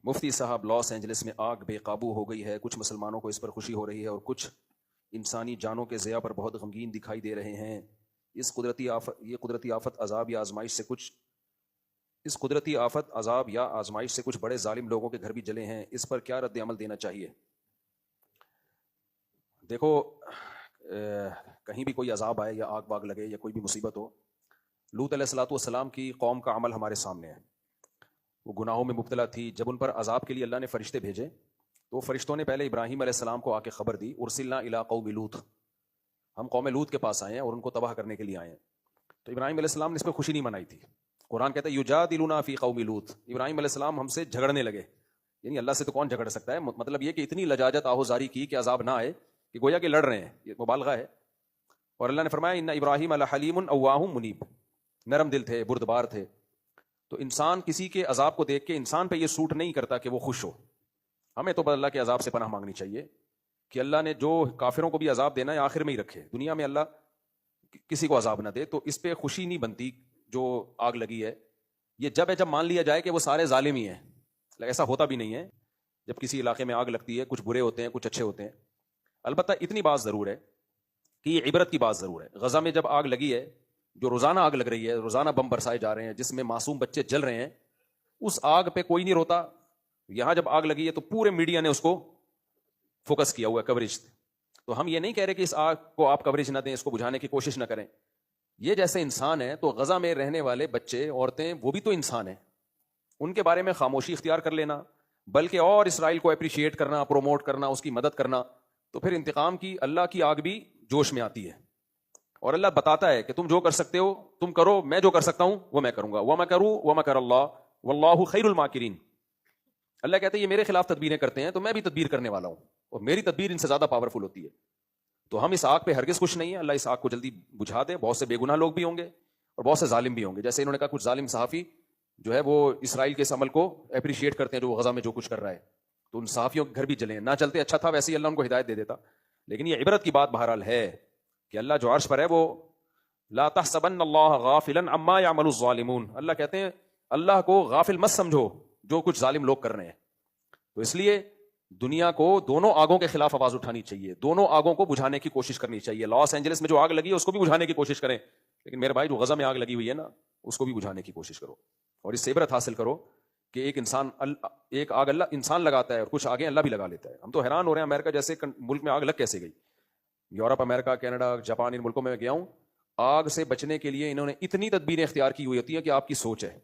مفتی صاحب، Los Angeles میں آگ بے قابو ہو گئی ہے، کچھ مسلمانوں کو اس پر خوشی ہو رہی ہے اور کچھ انسانی جانوں کے ضیاع پر بہت غمگین دکھائی دے رہے ہیں۔ یہ قدرتی آفت عذاب یا آزمائش سے کچھ بڑے ظالم لوگوں کے گھر بھی جلے ہیں، اس پر کیا رد عمل دینا چاہیے؟ دیکھو، کہیں بھی کوئی عذاب آئے یا آگ واگ لگے یا کوئی بھی مصیبت ہو، لوط علیہ الصلوۃ والسلام کی قوم کا عمل ہمارے سامنے ہے۔ وہ گناہوں میں مبتلا تھی، جب ان پر عذاب کے لیے اللہ نے فرشتے بھیجے تو فرشتوں نے پہلے ابراہیم علیہ السلام کو آ کے خبر دی، ارسلنا الی قوم لوط، ہم قوم لوط کے پاس آئے ہیں اور ان کو تباہ کرنے کے لیے آئے ہیں۔ تو ابراہیم علیہ السلام نے اس پہ خوشی نہیں منائی تھی۔ قرآن کہتا ہے یجادلونا فی قوم لوط، ابراہیم علیہ السلام ہم سے جھگڑنے لگے، یعنی اللہ سے تو کون جھگڑ سکتا ہے، مطلب یہ کہ اتنی لجاجت آہوزاری کی کہ عذاب نہ آئے، کہ گویا کہ لڑ رہے ہیں، یہ مبالغہ ہے۔ اور اللہ نے فرمایا ان ابراہیم لحلیم اواہ منیب، نرم دل تھے، بردبار تھے۔ تو انسان کسی کے عذاب کو دیکھ کے انسان پہ یہ سوٹ نہیں کرتا کہ وہ خوش ہو۔ ہمیں تو اللہ کے عذاب سے پناہ مانگنی چاہیے کہ اللہ نے جو کافروں کو بھی عذاب دینا ہے آخر میں ہی رکھے، دنیا میں اللہ کسی کو عذاب نہ دے۔ تو اس پہ خوشی نہیں بنتی جو آگ لگی ہے، یہ جب مان لیا جائے کہ وہ سارے ظالم ہی ہیں۔ ایسا ہوتا بھی نہیں ہے، جب کسی علاقے میں آگ لگتی ہے کچھ برے ہوتے ہیں کچھ اچھے ہوتے ہیں۔ البتہ اتنی بات ضرور ہے کہ یہ عبرت کی بات ضرور ہے۔ غزہ میں جب آگ لگی ہے، جو روزانہ آگ لگ رہی ہے، روزانہ بم برسائے جا رہے ہیں جس میں معصوم بچے جل رہے ہیں، اس آگ پہ کوئی نہیں روتا۔ یہاں جب آگ لگی ہے تو پورے میڈیا نے اس کو فوکس کیا ہوا ہے، کوریج۔ تو ہم یہ نہیں کہہ رہے کہ اس آگ کو آپ کوریج نہ دیں، اس کو بجھانے کی کوشش نہ کریں۔ یہ جیسے انسان ہے تو غزہ میں رہنے والے بچے عورتیں وہ بھی تو انسان ہیں، ان کے بارے میں خاموشی اختیار کر لینا، بلکہ اور اسرائیل کو اپریشیٹ کرنا، پروموٹ کرنا، اس کی مدد کرنا، تو پھر انتقام کی اللہ کی آگ بھی جوش میں آتی ہے۔ اور اللہ بتاتا ہے کہ تم جو کر سکتے ہو تم کرو، میں جو کر سکتا ہوں وہ میں کروں گا۔ وَمَكَرُوا وَمَكَرَ اللَّهُ وَاللَّهُ خَيْرُ الْمَاكِرِينَ۔ اللہ کہتے ہیں یہ میرے خلاف تدبیریں کرتے ہیں تو میں بھی تدبیر کرنے والا ہوں، اور میری تدبیر ان سے زیادہ پاورفل ہوتی ہے۔ تو ہم اس آگ پہ ہرگز خوش نہیں ہیں، اللہ اس آگ کو جلدی بجھا دے۔ بہت سے بے گناہ لوگ بھی ہوں گے اور بہت سے ظالم بھی ہوں گے، جیسے انہوں نے کہا کچھ ظالم صحافی جو ہے وہ اسرائیل کے اس عمل کو اپریشیٹ کرتے ہیں جو غزہ میں جو کچھ کر رہا ہے، تو ان صحافیوں کے گھر بھی جلے ہیں۔ نہ چلتے اچھا تھا، ویسے ہی اللہ ان کو ہدایت دے دیتا۔ لیکن یہ عبرت کی بات بہرحال ہے کہ اللہ جو عرش پر ہے وہ لا تحسبن اللہ غافلا عما يعمل الظالمون، اللہ کہتے ہیں اللہ کو غافل مت سمجھو جو کچھ ظالم لوگ کر رہے ہیں۔ تو اس لیے دنیا کو دونوں آگوں کے خلاف آواز اٹھانی چاہیے، دونوں آگوں کو بجھانے کی کوشش کرنی چاہیے۔ لاس اینجلس میں جو آگ لگی ہے اس کو بھی بجھانے کی کوشش کریں، لیکن میرے بھائی جو غزہ میں آگ لگی ہوئی ہے نا اس کو بھی بجھانے کی کوشش کرو، اور اس سے عبرت حاصل کرو کہ ایک آگ اللہ انسان لگاتا ہے اور کچھ آگیں اللہ بھی لگا لیتا ہے۔ ہم تو حیران ہو رہے ہیں، امریکہ جیسے ملک میں آگ لگ کیسے گئی؟ یورپ، امریکہ، کینیڈا، جاپان، ان ملکوں میں گیا ہوں، آگ سے بچنے کے لیے انہوں نے اتنی تدبیریں اختیار کی ہوئی ہوتی ہیں کہ آپ کی سوچ ہے۔